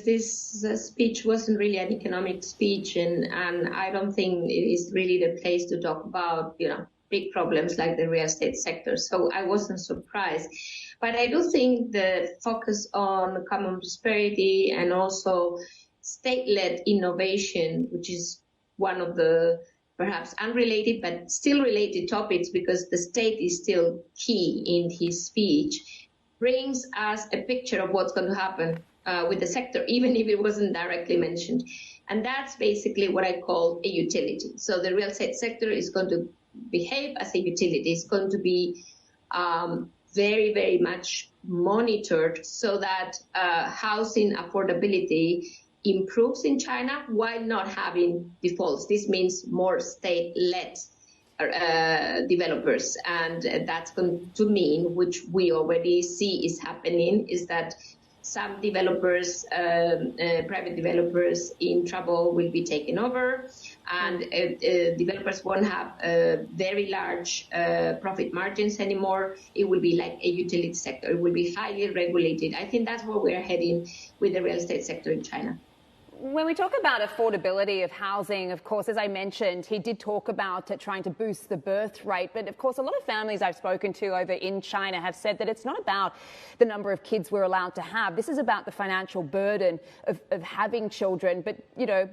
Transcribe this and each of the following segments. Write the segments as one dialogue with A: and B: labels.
A: this speech wasn't really an economic speech, and I don't think it is really the place to talk about, big problems like the real estate sector. So I wasn't surprised. But I do think the focus on common prosperity and also state-led innovation, which is one of the perhaps unrelated but still related topics because the state is still key in his speech, brings us a picture of what's going to happen with the sector, even if it wasn't directly mentioned. And that's basically what I call a utility. So the real estate sector is going to behave as a utility. It's going to be very, very much monitored so that housing affordability improves in China while not having defaults. This means more state-led developers, and that's going to mean, which we already see is happening, is that some developers, private developers in trouble will be taken over, and developers won't have very large profit margins anymore. It will be like a utility sector. It will be highly regulated. I think that's where we're heading with the real estate sector in China.
B: When we talk about affordability of housing, of course, as I mentioned, he did talk about trying to boost the birth rate. But of course, a lot of families I've spoken to over in China have said that it's not about the number of kids we're allowed to have. This is about the financial burden of having children. But,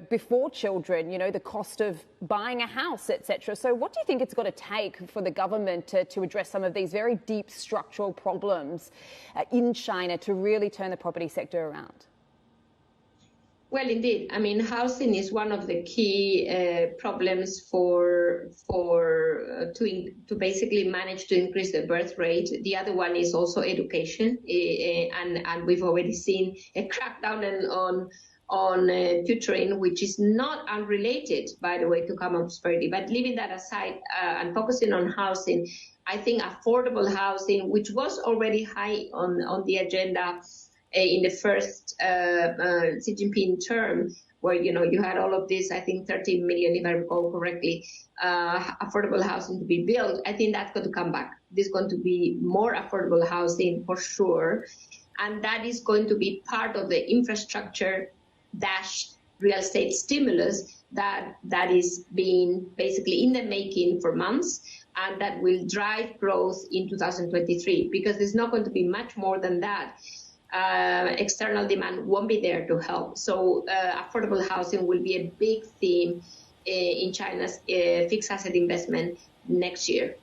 B: before children, the cost of buying a house, etc. So what do you think it's got to take for the government to address some of these very deep structural problems in China to really turn the property sector around?
A: Well, indeed. I mean, housing is one of the key problems to basically manage to increase the birth rate. The other one is also education, and we've already seen a crackdown on tutoring, which is not unrelated, by the way, to common prosperity. But leaving that aside and focusing on housing, I think affordable housing, which was already high on the agenda in the first Xi Jinping term, where, you had all of this, I think 13 million, if I recall correctly, affordable housing to be built. I think that's going to come back. There's going to be more affordable housing for sure. And that is going to be part of the infrastructure - real estate stimulus that is being basically in the making for months, and that will drive growth in 2023, because there's not going to be much more than that. External demand won't be there to help. So affordable housing will be a big theme in China's fixed asset investment next year.